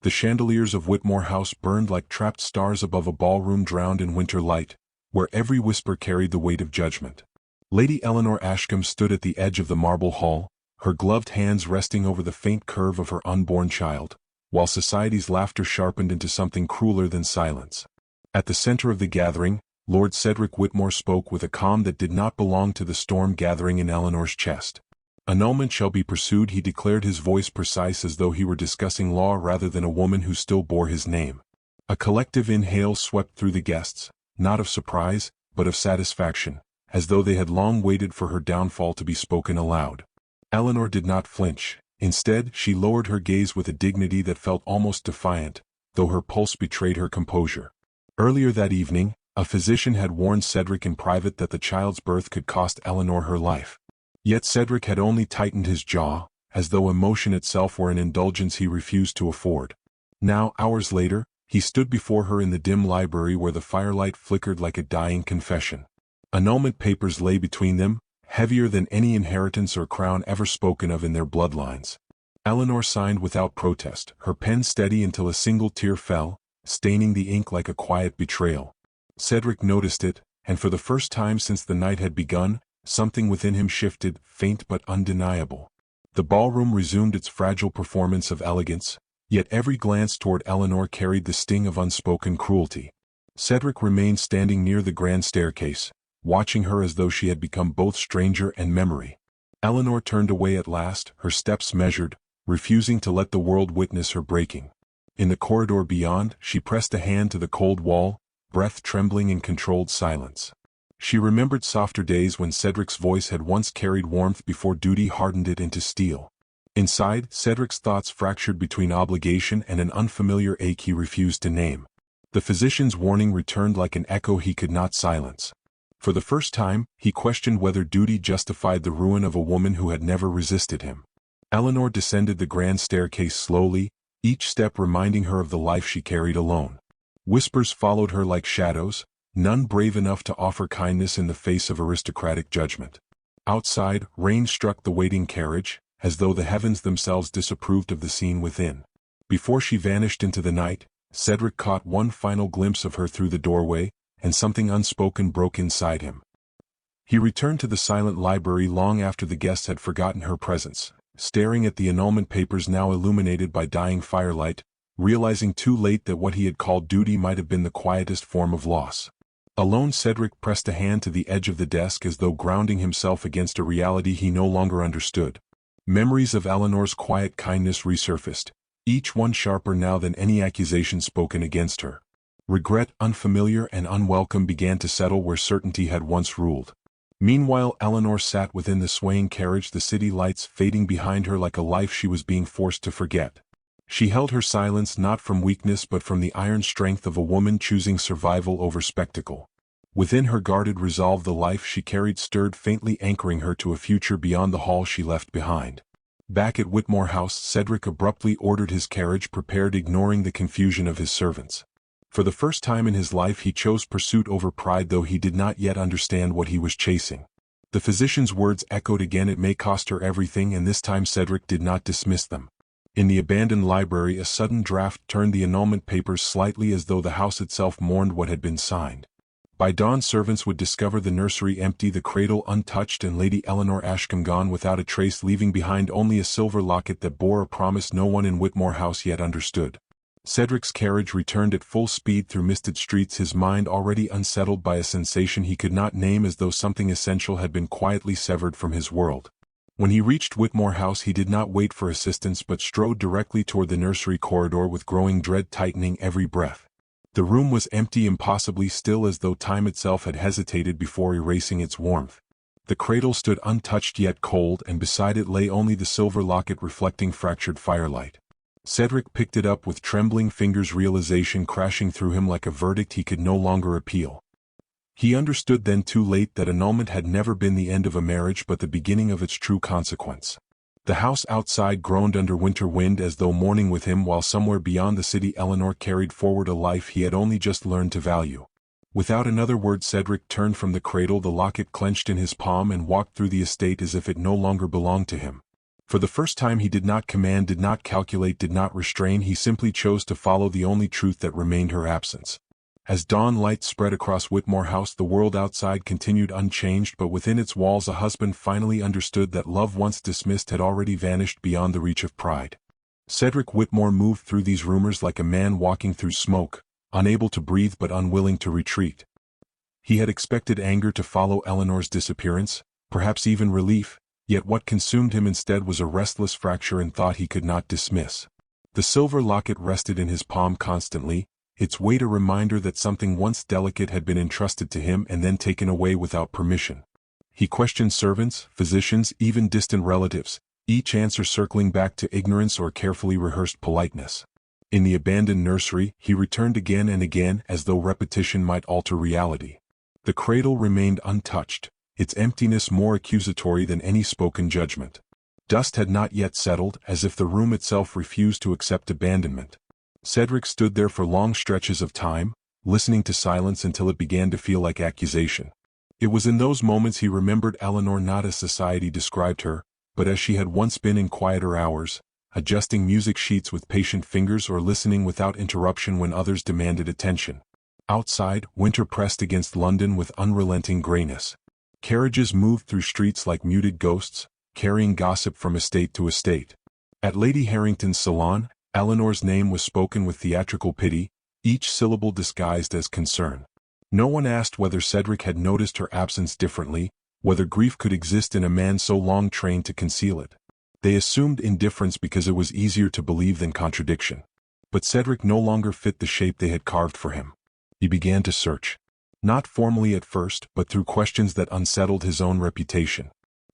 The chandeliers of Whitmore House burned like trapped stars above a ballroom drowned in winter light, where every whisper carried the weight of judgment. Lady Eleanor Ashcombe stood at the edge of the marble hall, her gloved hands resting over the faint curve of her unborn child, while society's laughter sharpened into something crueler than silence. At the center of the gathering, Lord Cedric Whitmore spoke with a calm that did not belong to the storm gathering in Eleanor's chest. "Annulment shall be pursued," he declared, his voice precise as though he were discussing law rather than a woman who still bore his name. A collective inhale swept through the guests, not of surprise, but of satisfaction, as though they had long waited for her downfall to be spoken aloud. Eleanor did not flinch. Instead, she lowered her gaze with a dignity that felt almost defiant, though her pulse betrayed her composure. Earlier that evening, a physician had warned Cedric in private that the child's birth could cost Eleanor her life. Yet Cedric had only tightened his jaw, as though emotion itself were an indulgence he refused to afford. Now, hours later, he stood before her in the dim library where the firelight flickered like a dying confession. Annulment papers lay between them, heavier than any inheritance or crown ever spoken of in their bloodlines. Eleanor signed without protest, her pen steady until a single tear fell, staining the ink like a quiet betrayal. Cedric noticed it, and for the first time since the night had begun, something within him shifted, faint but undeniable. The ballroom resumed its fragile performance of elegance, yet every glance toward Eleanor carried the sting of unspoken cruelty. Cedric remained standing near the grand staircase, watching her as though she had become both stranger and memory. Eleanor turned away at last, her steps measured, refusing to let the world witness her breaking. In the corridor beyond, she pressed a hand to the cold wall, breath trembling in controlled silence. She remembered softer days when Cedric's voice had once carried warmth before duty hardened it into steel. Inside, Cedric's thoughts fractured between obligation and an unfamiliar ache he refused to name. The physician's warning returned like an echo he could not silence. For the first time, he questioned whether duty justified the ruin of a woman who had never resisted him. Eleanor descended the grand staircase slowly, each step reminding her of the life she carried alone. Whispers followed her like shadows, none brave enough to offer kindness in the face of aristocratic judgment. Outside, rain struck the waiting carriage, as though the heavens themselves disapproved of the scene within. Before she vanished into the night, Cedric caught one final glimpse of her through the doorway, and something unspoken broke inside him. He returned to the silent library long after the guests had forgotten her presence, staring at the annulment papers now illuminated by dying firelight, realizing too late that what he had called duty might have been the quietest form of loss. Alone, Cedric pressed a hand to the edge of the desk as though grounding himself against a reality he no longer understood. Memories of Eleanor's quiet kindness resurfaced, each one sharper now than any accusation spoken against her. Regret, unfamiliar and unwelcome, began to settle where certainty had once ruled. Meanwhile, Eleanor sat within the swaying carriage, the city lights fading behind her like a life she was being forced to forget. She held her silence not from weakness but from the iron strength of a woman choosing survival over spectacle. Within her guarded resolve the life she carried stirred faintly, anchoring her to a future beyond the hall she left behind. Back at Whitmore House, Cedric abruptly ordered his carriage prepared, ignoring the confusion of his servants. For the first time in his life he chose pursuit over pride, though he did not yet understand what he was chasing. The physician's words echoed again, "It may cost her everything," and this time Cedric did not dismiss them. In the abandoned library, a sudden draft turned the annulment papers slightly as though the house itself mourned what had been signed. By dawn, servants would discover the nursery empty, the cradle untouched, and Lady Eleanor Ashcombe gone without a trace, leaving behind only a silver locket that bore a promise no one in Whitmore House yet understood. Cedric's carriage returned at full speed through misted streets, his mind already unsettled by a sensation he could not name, as though something essential had been quietly severed from his world. When he reached Whitmore House, he did not wait for assistance but strode directly toward the nursery corridor, with growing dread tightening every breath. The room was empty, impossibly still, as though time itself had hesitated before erasing its warmth. The cradle stood untouched yet cold, and beside it lay only the silver locket reflecting fractured firelight. Cedric picked it up with trembling fingers, realization crashing through him like a verdict he could no longer appeal. He understood then, too late, that annulment had never been the end of a marriage but the beginning of its true consequence. The house outside groaned under winter wind as though mourning with him, while somewhere beyond the city Eleanor carried forward a life he had only just learned to value. Without another word, Cedric turned from the cradle, the locket clenched in his palm, and walked through the estate as if it no longer belonged to him. For the first time he did not command, did not calculate, did not restrain, he simply chose to follow the only truth that remained: her absence. As dawn light spread across Whitmore House, the world outside continued unchanged, but within its walls a husband finally understood that love once dismissed had already vanished beyond the reach of pride. Cedric Whitmore moved through these rumors like a man walking through smoke, unable to breathe but unwilling to retreat. He had expected anger to follow Eleanor's disappearance, perhaps even relief, yet what consumed him instead was a restless fracture in thought he could not dismiss. The silver locket rested in his palm constantly, its weight a reminder that something once delicate had been entrusted to him and then taken away without permission. He questioned servants, physicians, even distant relatives, each answer circling back to ignorance or carefully rehearsed politeness. In the abandoned nursery, he returned again and again, as though repetition might alter reality. The cradle remained untouched, its emptiness more accusatory than any spoken judgment. Dust had not yet settled, as if the room itself refused to accept abandonment. Cedric stood there for long stretches of time, listening to silence until it began to feel like accusation. It was in those moments he remembered Eleanor not as society described her, but as she had once been in quieter hours, adjusting music sheets with patient fingers or listening without interruption when others demanded attention. Outside, winter pressed against London with unrelenting grayness. Carriages moved through streets like muted ghosts, carrying gossip from estate to estate. At Lady Harrington's salon, Eleanor's name was spoken with theatrical pity, each syllable disguised as concern. No one asked whether Cedric had noticed her absence differently, whether grief could exist in a man so long trained to conceal it. They assumed indifference because it was easier to believe than contradiction. But Cedric no longer fit the shape they had carved for him. He began to search. Not formally at first, but through questions that unsettled his own reputation.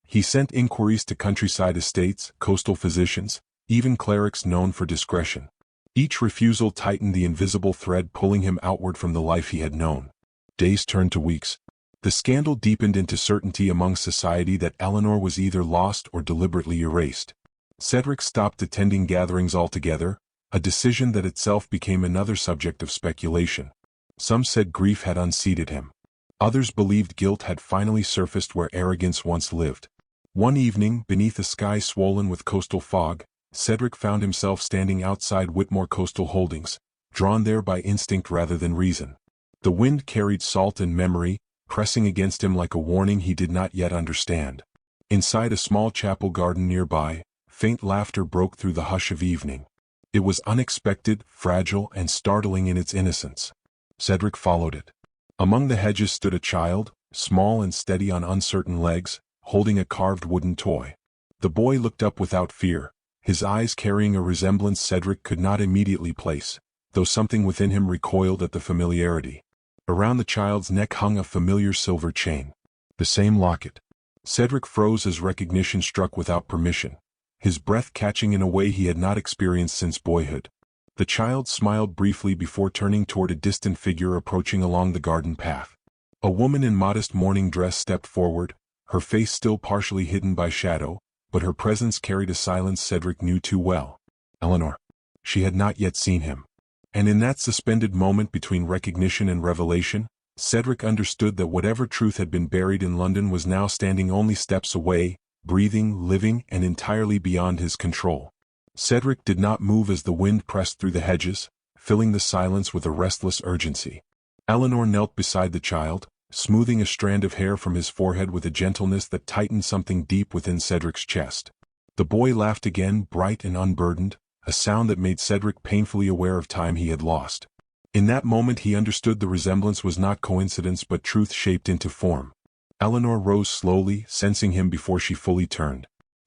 He sent inquiries to countryside estates, coastal physicians, even clerics known for discretion. Each refusal tightened the invisible thread pulling him outward from the life he had known. Days turned to weeks. The scandal deepened into certainty among society that Eleanor was either lost or deliberately erased. Cedric stopped attending gatherings altogether, a decision that itself became another subject of speculation. Some said grief had unseated him. Others believed guilt had finally surfaced where arrogance once lived. One evening, beneath a sky swollen with coastal fog, Cedric found himself standing outside Whitmore Coastal Holdings, drawn there by instinct rather than reason. The wind carried salt and memory, pressing against him like a warning he did not yet understand. Inside a small chapel garden nearby, faint laughter broke through the hush of evening. It was unexpected, fragile, and startling in its innocence. Cedric followed it. Among the hedges stood a child, small and steady on uncertain legs, holding a carved wooden toy. The boy looked up without fear, his eyes carrying a resemblance Cedric could not immediately place, though something within him recoiled at the familiarity. Around the child's neck hung a familiar silver chain. The same locket. Cedric froze as recognition struck without permission, his breath catching in a way he had not experienced since boyhood. The child smiled briefly before turning toward a distant figure approaching along the garden path. A woman in modest mourning dress stepped forward, her face still partially hidden by shadow, but her presence carried a silence Cedric knew too well. Eleanor. She had not yet seen him. And in that suspended moment between recognition and revelation, Cedric understood that whatever truth had been buried in London was now standing only steps away, breathing, living, and entirely beyond his control. Cedric did not move as the wind pressed through the hedges, filling the silence with a restless urgency. Eleanor knelt beside the child, smoothing a strand of hair from his forehead with a gentleness that tightened something deep within Cedric's chest. The boy laughed again, bright and unburdened, a sound that made Cedric painfully aware of time he had lost. In that moment he understood the resemblance was not coincidence but truth shaped into form. Eleanor rose slowly, sensing him before she fully turned.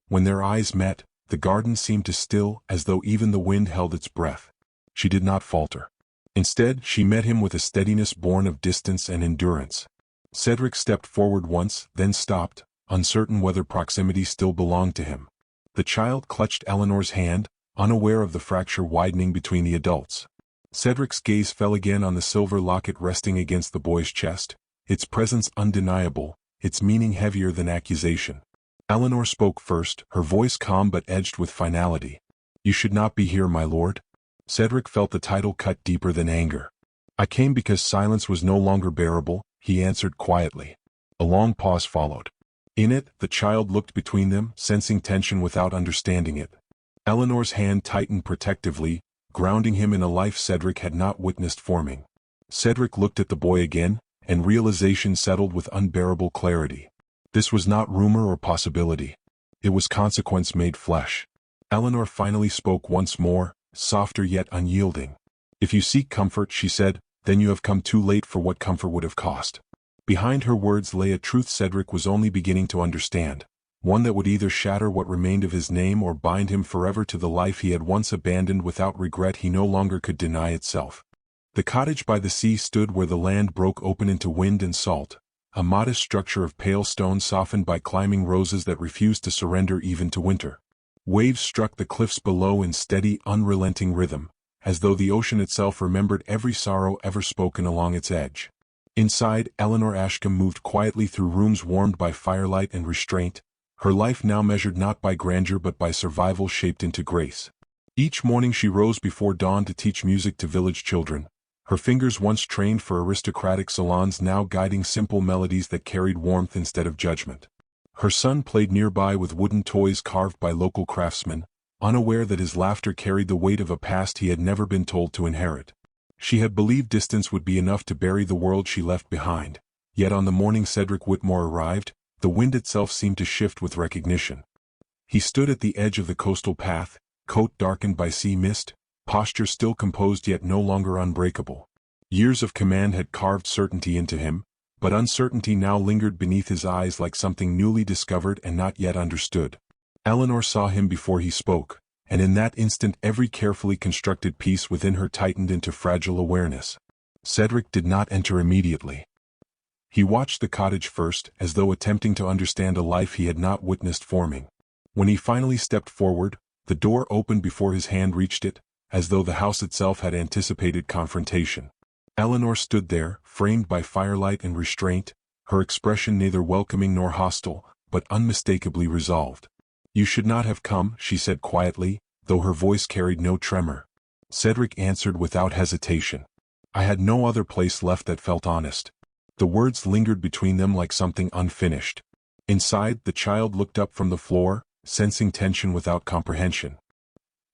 When their eyes met, the garden seemed to still, as though even the wind held its breath. She did not falter. Instead, she met him with a steadiness born of distance and endurance. Cedric stepped forward once, then stopped, uncertain whether proximity still belonged to him. The child clutched Eleanor's hand, unaware of the fracture widening between the adults. Cedric's gaze fell again on the silver locket resting against the boy's chest, its presence undeniable, its meaning heavier than accusation. Eleanor spoke first, her voice calm but edged with finality. "You should not be here, my lord." Cedric felt the title cut deeper than anger. "I came because silence was no longer bearable," he answered quietly. A long pause followed. In it, the child looked between them, sensing tension without understanding it. Eleanor's hand tightened protectively, grounding him in a life Cedric had not witnessed forming. Cedric looked at the boy again, and realization settled with unbearable clarity. This was not rumor or possibility. It was consequence made flesh. Eleanor finally spoke once more, softer yet unyielding. "If you seek comfort," she said, "then you have come too late for what comfort would have cost." Behind her words lay a truth Cedric was only beginning to understand, one that would either shatter what remained of his name or bind him forever to the life he had once abandoned without regret he no longer could deny itself. The cottage by the sea stood where the land broke open into wind and salt, a modest structure of pale stone softened by climbing roses that refused to surrender even to winter. Waves struck the cliffs below in steady, unrelenting rhythm, as though the ocean itself remembered every sorrow ever spoken along its edge. Inside, Eleanor Ashcombe moved quietly through rooms warmed by firelight and restraint, her life now measured not by grandeur but by survival shaped into grace. Each morning she rose before dawn to teach music to village children, her fingers once trained for aristocratic salons now guiding simple melodies that carried warmth instead of judgment. Her son played nearby with wooden toys carved by local craftsmen, unaware that his laughter carried the weight of a past he had never been told to inherit. She had believed distance would be enough to bury the world she left behind, yet on the morning Cedric Whitmore arrived, the wind itself seemed to shift with recognition. He stood at the edge of the coastal path, coat darkened by sea mist, posture still composed yet no longer unbreakable. Years of command had carved certainty into him, but uncertainty now lingered beneath his eyes like something newly discovered and not yet understood. Eleanor saw him before he spoke, and in that instant every carefully constructed piece within her tightened into fragile awareness. Cedric did not enter immediately. He watched the cottage first, as though attempting to understand a life he had not witnessed forming. When he finally stepped forward, the door opened before his hand reached it, as though the house itself had anticipated confrontation. Eleanor stood there, framed by firelight and restraint, her expression neither welcoming nor hostile, but unmistakably resolved. "You should not have come," she said quietly, though her voice carried no tremor. Cedric answered without hesitation. "I had no other place left that felt honest." The words lingered between them like something unfinished. Inside, the child looked up from the floor, sensing tension without comprehension.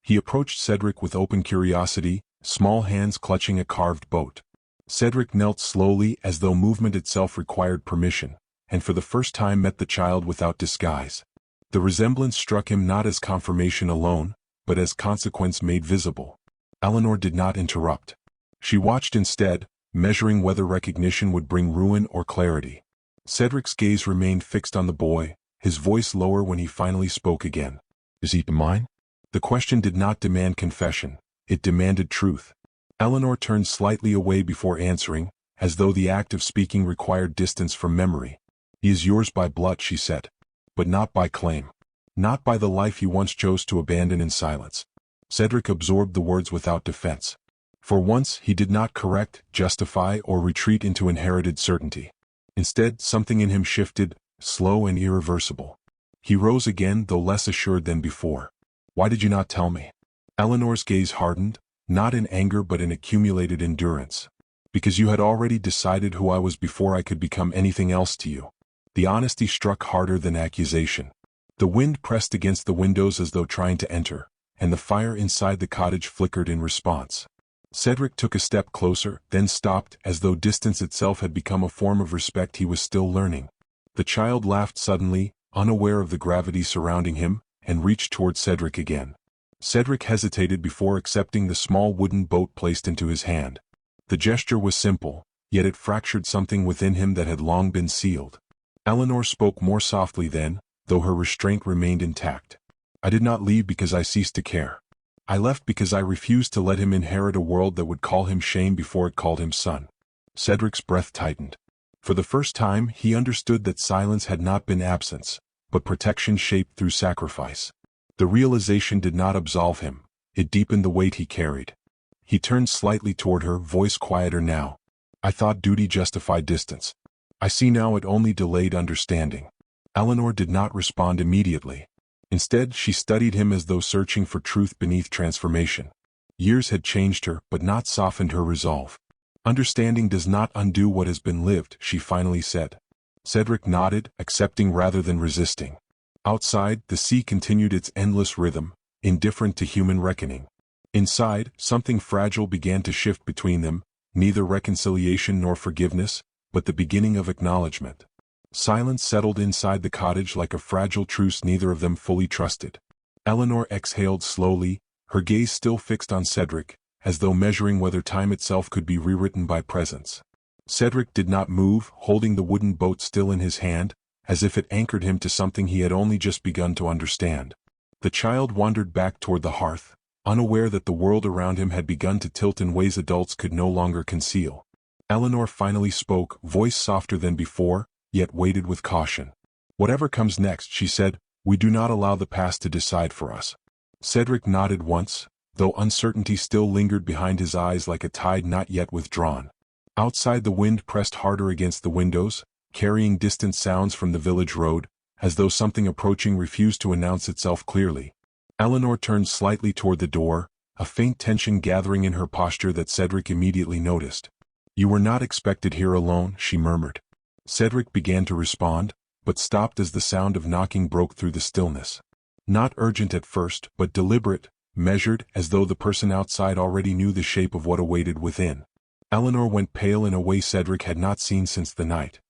He approached Cedric with open curiosity, small hands clutching a carved boat. Cedric knelt slowly as though movement itself required permission, and for the first time met the child without disguise. The resemblance struck him not as confirmation alone, but as consequence made visible. Eleanor did not interrupt. She watched instead, measuring whether recognition would bring ruin or clarity. Cedric's gaze remained fixed on the boy, his voice lower when he finally spoke again. "Is he mine?" The question did not demand confession, it demanded truth. Eleanor turned slightly away before answering, as though the act of speaking required distance from memory. "He is yours by blood," she said. "But not by claim. Not by the life you once chose to abandon in silence." Cedric absorbed the words without defense. For once, he did not correct, justify, or retreat into inherited certainty. Instead, something in him shifted, slow and irreversible. He rose again, though less assured than before. "Why did you not tell me?" Eleanor's gaze hardened, not in anger but in accumulated endurance. "Because you had already decided who I was before I could become anything else to you." The honesty struck harder than accusation. The wind pressed against the windows as though trying to enter, and the fire inside the cottage flickered in response. Cedric took a step closer, then stopped, as though distance itself had become a form of respect he was still learning. The child laughed suddenly, unaware of the gravity surrounding him, and reached toward Cedric again. Cedric hesitated before accepting the small wooden boat placed into his hand. The gesture was simple, yet it fractured something within him that had long been sealed. Eleanor spoke more softly then, though her restraint remained intact. "I did not leave because I ceased to care. I left because I refused to let him inherit a world that would call him shame before it called him son." Cedric's breath tightened. For the first time, he understood that silence had not been absence, but protection shaped through sacrifice. The realization did not absolve him, it deepened the weight he carried. He turned slightly toward her, voice quieter now. "I thought duty justified distance. I see now it only delayed understanding." Eleanor did not respond immediately. Instead, she studied him as though searching for truth beneath transformation. Years had changed her, but not softened her resolve. "Understanding does not undo what has been lived," she finally said. Cedric nodded, accepting rather than resisting. Outside, the sea continued its endless rhythm, indifferent to human reckoning. Inside, something fragile began to shift between them, neither reconciliation nor forgiveness, but the beginning of acknowledgement. Silence settled inside the cottage like a fragile truce neither of them fully trusted. Eleanor exhaled slowly, her gaze still fixed on Cedric, as though measuring whether time itself could be rewritten by presence. Cedric did not move, holding the wooden boat still in his hand, as if it anchored him to something he had only just begun to understand. The child wandered back toward the hearth, unaware that the world around him had begun to tilt in ways adults could no longer conceal. Eleanor finally spoke, voice softer than before, yet weighted with caution. "Whatever comes next," she said, "we do not allow the past to decide for us." Cedric nodded once, though uncertainty still lingered behind his eyes like a tide not yet withdrawn. Outside, the wind pressed harder against the windows, carrying distant sounds from the village road, as though something approaching refused to announce itself clearly. Eleanor turned slightly toward the door, a faint tension gathering in her posture that Cedric immediately noticed. "You were not expected here alone," she murmured. Cedric began to respond, but stopped as the sound of knocking broke through the stillness. Not urgent at first, but deliberate, measured, as though the person outside already knew the shape of what awaited within. Eleanor went pale in a way Cedric had not seen since the night.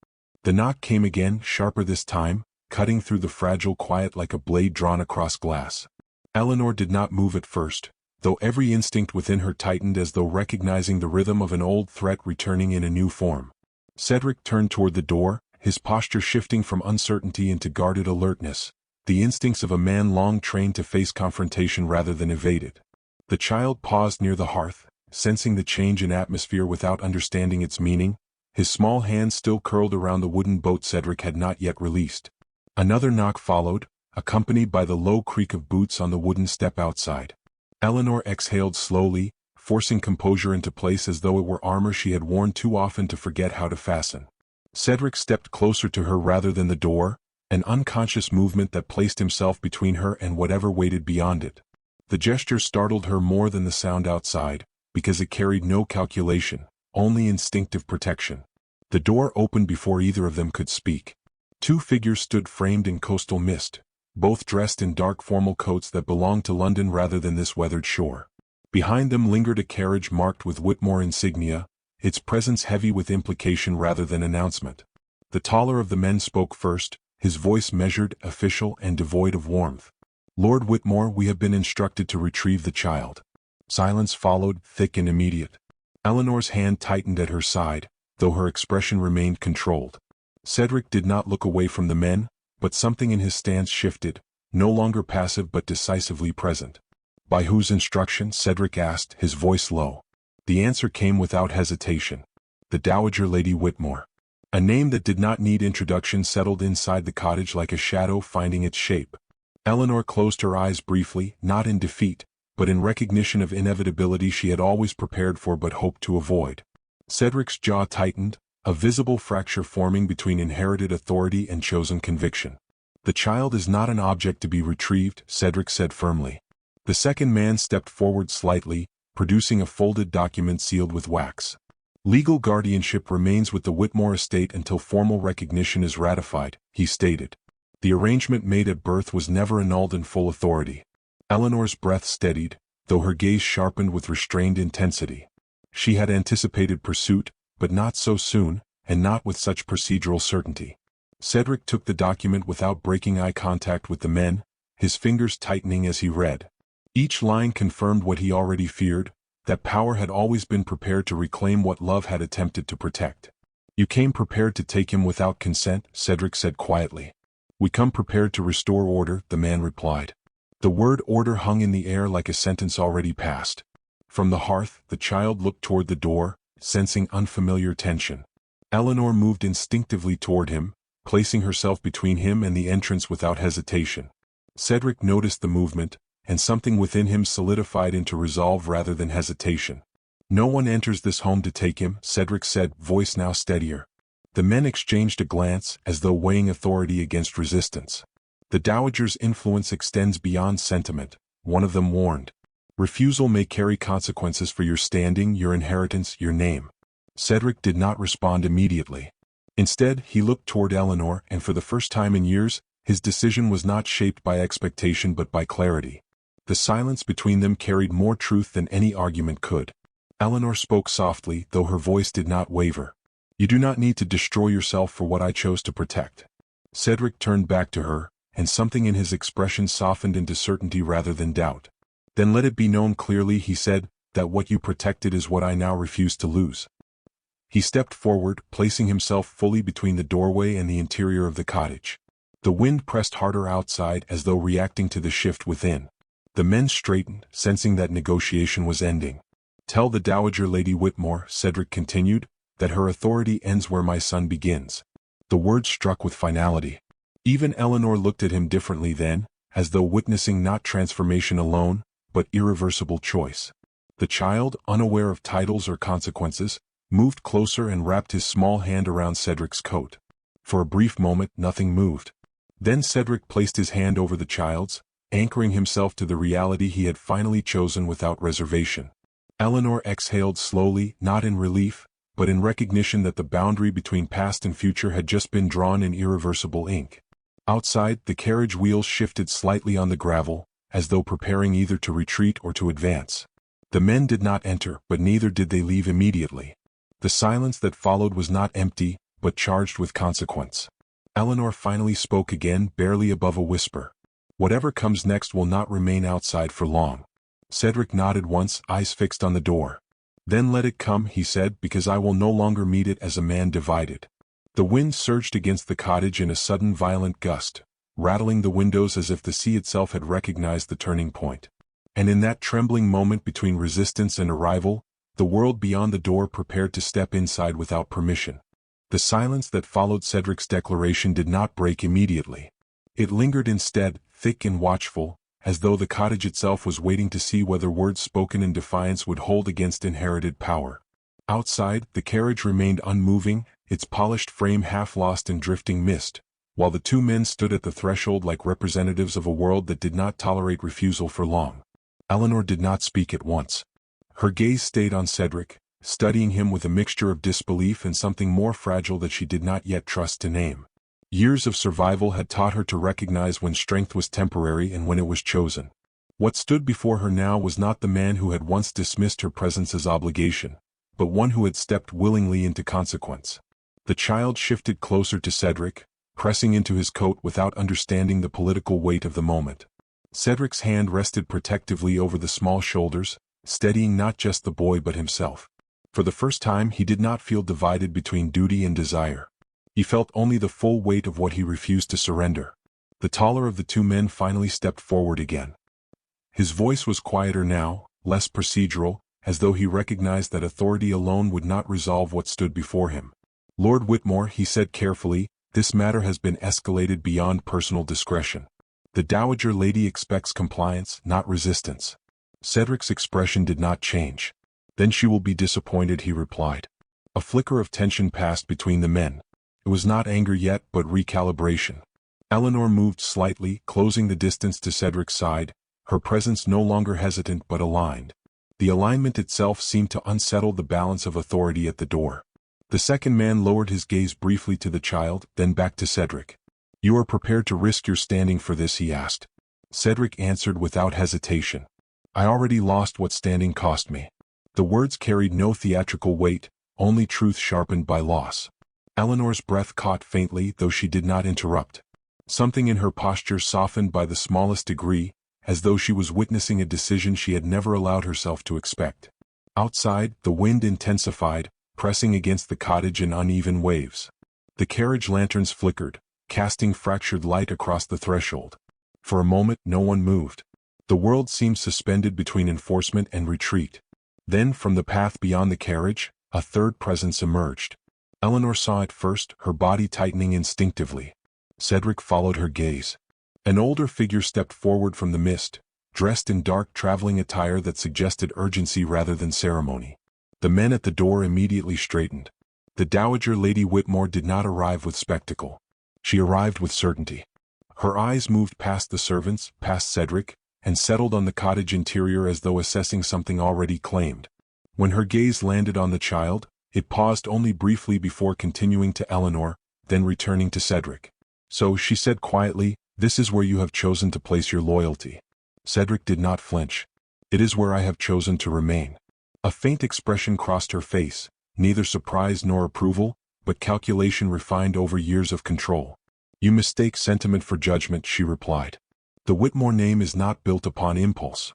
The knock came again, sharper this time, cutting through the fragile quiet like a blade drawn across glass. Eleanor did not move at first, though every instinct within her tightened as though recognizing the rhythm of an old threat returning in a new form. Cedric turned toward the door, his posture shifting from uncertainty into guarded alertness, the instincts of a man long trained to face confrontation rather than evade it. The child paused near the hearth, sensing the change in atmosphere without understanding its meaning, his small hand still curled around the wooden boat Cedric had not yet released. Another knock followed, accompanied by the low creak of boots on the wooden step outside. Eleanor exhaled slowly, forcing composure into place as though it were armor she had worn too often to forget how to fasten. Cedric stepped closer to her rather than the door, an unconscious movement that placed himself between her and whatever waited beyond it. The gesture startled her more than the sound outside, because it carried no calculation, only instinctive protection. The door opened before either of them could speak. Two figures stood framed in coastal mist, both dressed in dark formal coats that belonged to London rather than this weathered shore. Behind them lingered a carriage marked with Whitmore insignia, its presence heavy with implication rather than announcement. The taller of the men spoke first, his voice measured, official, and devoid of warmth. "Lord Whitmore, we have been instructed to retrieve the child." Silence followed, thick and immediate. Eleanor's hand tightened at her side, though her expression remained controlled. Cedric did not look away from the men, but something in his stance shifted, no longer passive but decisively present. "By whose instruction?" Cedric asked, his voice low. The answer came without hesitation. "The Dowager Lady Whitmore." A name that did not need introduction settled inside the cottage like a shadow finding its shape. Eleanor closed her eyes briefly, not in defeat, but in recognition of inevitability she had always prepared for but hoped to avoid. Cedric's jaw tightened, a visible fracture forming between inherited authority and chosen conviction. "The child is not an object to be retrieved," Cedric said firmly. The second man stepped forward slightly, producing a folded document sealed with wax. "Legal guardianship remains with the Whitmore estate until formal recognition is ratified," he stated. "The arrangement made at birth was never annulled in full authority." Eleanor's breath steadied, though her gaze sharpened with restrained intensity. She had anticipated pursuit, but not so soon, and not with such procedural certainty. Cedric took the document without breaking eye contact with the men, his fingers tightening as he read. Each line confirmed what he already feared, that power had always been prepared to reclaim what love had attempted to protect. "You came prepared to take him without consent," Cedric said quietly. "We come prepared to restore order," the man replied. The word order hung in the air like a sentence already passed. From the hearth, the child looked toward the door, sensing unfamiliar tension. Eleanor moved instinctively toward him, placing herself between him and the entrance without hesitation. Cedric noticed the movement, and something within him solidified into resolve rather than hesitation. "No one enters this home to take him," Cedric said, voice now steadier. The men exchanged a glance, as though weighing authority against resistance. "The Dowager's influence extends beyond sentiment," one of them warned. "Refusal may carry consequences for your standing, your inheritance, your name." Cedric did not respond immediately. Instead, he looked toward Eleanor, and for the first time in years, his decision was not shaped by expectation but by clarity. The silence between them carried more truth than any argument could. Eleanor spoke softly, though her voice did not waver. "You do not need to destroy yourself for what I chose to protect." Cedric turned back to her, and something in his expression softened into certainty rather than doubt. "Then let it be known clearly," he said, "that what you protected is what I now refuse to lose." He stepped forward, placing himself fully between the doorway and the interior of the cottage. The wind pressed harder outside as though reacting to the shift within. The men straightened, sensing that negotiation was ending. "Tell the Dowager Lady Whitmore," Cedric continued, "that her authority ends where my son begins." The words struck with finality. Even Eleanor looked at him differently then, as though witnessing not transformation alone, but irreversible choice. The child, unaware of titles or consequences, moved closer and wrapped his small hand around Cedric's coat. For a brief moment, nothing moved. Then Cedric placed his hand over the child's, anchoring himself to the reality he had finally chosen without reservation. Eleanor exhaled slowly, not in relief, but in recognition that the boundary between past and future had just been drawn in irreversible ink. Outside, the carriage wheels shifted slightly on the gravel, as though preparing either to retreat or to advance. The men did not enter, but neither did they leave immediately. The silence that followed was not empty, but charged with consequence. Eleanor finally spoke again, barely above a whisper. "Whatever comes next will not remain outside for long." Cedric nodded once, eyes fixed on the door. "Then let it come," he said, "because I will no longer meet it as a man divided." The wind surged against the cottage in a sudden violent gust, rattling the windows as if the sea itself had recognized the turning point. And in that trembling moment between resistance and arrival, the world beyond the door prepared to step inside without permission. The silence that followed Cedric's declaration did not break immediately. It lingered instead, thick and watchful, as though the cottage itself was waiting to see whether words spoken in defiance would hold against inherited power. Outside, the carriage remained unmoving, its polished frame half lost in drifting mist, while the two men stood at the threshold like representatives of a world that did not tolerate refusal for long. Eleanor did not speak at once. Her gaze stayed on Cedric, studying him with a mixture of disbelief and something more fragile that she did not yet trust to name. Years of survival had taught her to recognize when strength was temporary and when it was chosen. What stood before her now was not the man who had once dismissed her presence as obligation, but one who had stepped willingly into consequence. The child shifted closer to Cedric, pressing into his coat without understanding the political weight of the moment. Cedric's hand rested protectively over the small shoulders, steadying not just the boy but himself. For the first time he did not feel divided between duty and desire. He felt only the full weight of what he refused to surrender. The taller of the two men finally stepped forward again. His voice was quieter now, less procedural, as though he recognized that authority alone would not resolve what stood before him. "Lord Whitmore," he said carefully, "this matter has been escalated beyond personal discretion. The Dowager Lady expects compliance, not resistance." Cedric's expression did not change. "Then she will be disappointed," he replied. A flicker of tension passed between the men. It was not anger yet, but recalibration. Eleanor moved slightly, closing the distance to Cedric's side, her presence no longer hesitant but aligned. The alignment itself seemed to unsettle the balance of authority at the door. The second man lowered his gaze briefly to the child, then back to Cedric. "You are prepared to risk your standing for this?" he asked. Cedric answered without hesitation. "I already lost what standing cost me." The words carried no theatrical weight, only truth sharpened by loss. Eleanor's breath caught faintly, though she did not interrupt. Something in her posture softened by the smallest degree, as though she was witnessing a decision she had never allowed herself to expect. Outside, the wind intensified, pressing against the cottage in uneven waves. The carriage lanterns flickered, casting fractured light across the threshold. For a moment, no one moved. The world seemed suspended between enforcement and retreat. Then, from the path beyond the carriage, a third presence emerged. Eleanor saw it first, her body tightening instinctively. Cedric followed her gaze. An older figure stepped forward from the mist, dressed in dark traveling attire that suggested urgency rather than ceremony. The men at the door immediately straightened. The Dowager Lady Whitmore did not arrive with spectacle. She arrived with certainty. Her eyes moved past the servants, past Cedric, and settled on the cottage interior as though assessing something already claimed. When her gaze landed on the child, It paused only briefly before continuing to Eleanor, then returning to Cedric. "So," she said quietly, "this is where you have chosen to place your loyalty." Cedric did not flinch. "It is where I have chosen to remain." A faint expression crossed her face, neither surprise nor approval, but calculation refined over years of control. "You mistake sentiment for judgment," she replied. "The Whitmore name is not built upon impulse."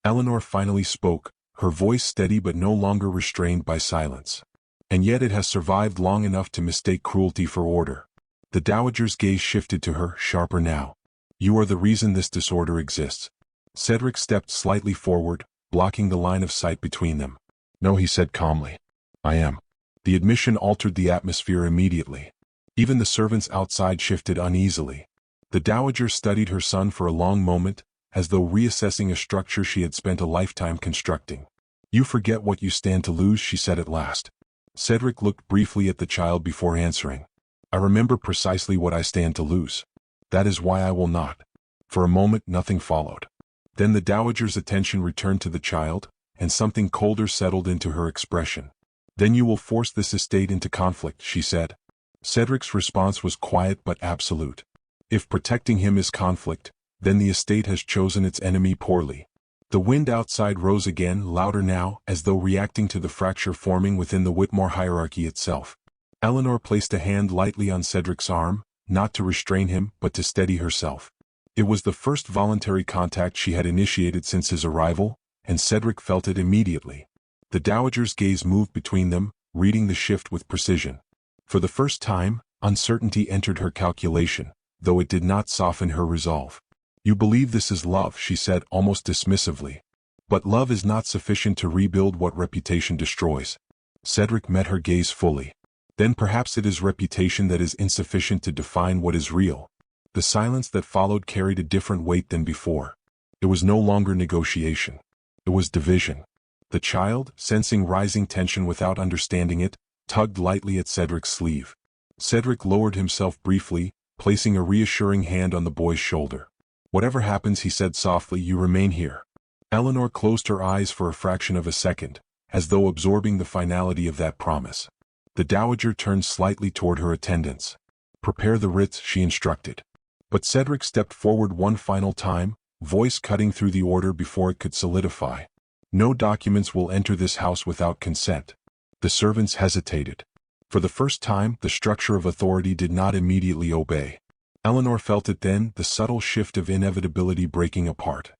Eleanor finally spoke, her voice steady but no longer restrained by silence. "And yet it has survived long enough to mistake cruelty for order." The dowager's gaze shifted to her, sharper now. "You are the reason this disorder exists." Cedric stepped slightly forward, blocking the line of sight between them. "No," he said calmly. "I am." The admission altered the atmosphere immediately. Even the servants outside shifted uneasily. The dowager studied her son for a long moment, as though reassessing a structure she had spent a lifetime constructing. "You forget what you stand to lose," she said at last. Cedric looked briefly at the child before answering. "I remember precisely what I stand to lose. That is why I will not." For a moment nothing followed. Then the dowager's attention returned to the child, and something colder settled into her expression. "Then you will force this estate into conflict," she said. Cedric's response was quiet but absolute. "If protecting him is conflict, then the estate has chosen its enemy poorly." The wind outside rose again, louder now, as though reacting to the fracture forming within the Whitmore hierarchy itself. Eleanor placed a hand lightly on Cedric's arm, not to restrain him but to steady herself. It was the first voluntary contact she had initiated since his arrival, and Cedric felt it immediately. The dowager's gaze moved between them, reading the shift with precision. For the first time, uncertainty entered her calculation, though it did not soften her resolve. "You believe this is love," she said almost dismissively. "But love is not sufficient to rebuild what reputation destroys." Cedric met her gaze fully. "Then perhaps it is reputation that is insufficient to define what is real." The silence that followed carried a different weight than before. It was no longer negotiation. It was division. The child, sensing rising tension without understanding it, tugged lightly at Cedric's sleeve. Cedric lowered himself briefly, placing a reassuring hand on the boy's shoulder. "Whatever happens," he said softly, "you remain here." Eleanor closed her eyes for a fraction of a second, as though absorbing the finality of that promise. The dowager turned slightly toward her attendants. "Prepare the writs," she instructed. But Cedric stepped forward one final time, voice cutting through the order before it could solidify. "No documents will enter this house without consent." The servants hesitated. For the first time, the structure of authority did not immediately obey. Eleanor felt it then, the subtle shift of inevitability breaking apart.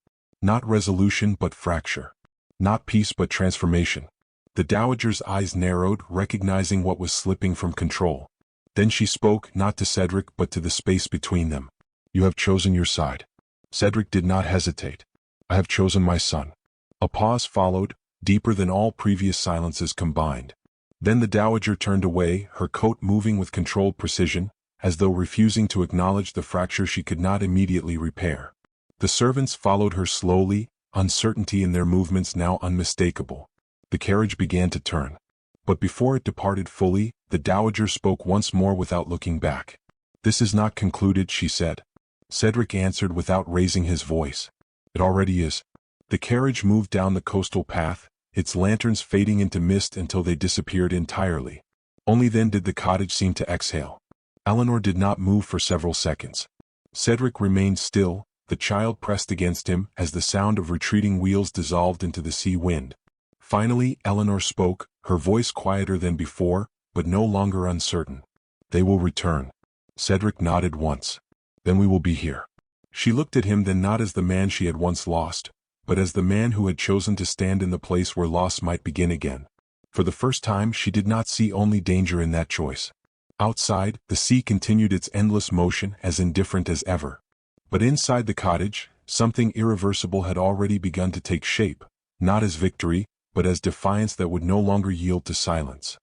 Not resolution but fracture. Not peace but transformation. The dowager's eyes narrowed, recognizing what was slipping from control. Then she spoke, not to Cedric but to the space between them. "You have chosen your side." Cedric did not hesitate. "I have chosen my son." A pause followed, deeper than all previous silences combined. Then the dowager turned away, her coat moving with controlled precision, as though refusing to acknowledge the fracture she could not immediately repair. The servants followed her slowly, uncertainty in their movements now unmistakable. The carriage began to turn. But before it departed fully, the dowager spoke once more without looking back. "This is not concluded," she said. Cedric answered without raising his voice. "It already is." The carriage moved down the coastal path, its lanterns fading into mist until they disappeared entirely. Only then did the cottage seem to exhale. Eleanor did not move for several seconds. Cedric remained still, the child pressed against him as the sound of retreating wheels dissolved into the sea wind. Finally, Eleanor spoke, her voice quieter than before, but no longer uncertain. "They will return." Cedric nodded once. "Then we will be here." She looked at him then not as the man she had once lost, but as the man who had chosen to stand in the place where loss might begin again. For the first time she did not see only danger in that choice. Outside, the sea continued its endless motion as indifferent as ever. But inside the cottage, something irreversible had already begun to take shape, not as victory, but as defiance that would no longer yield to silence.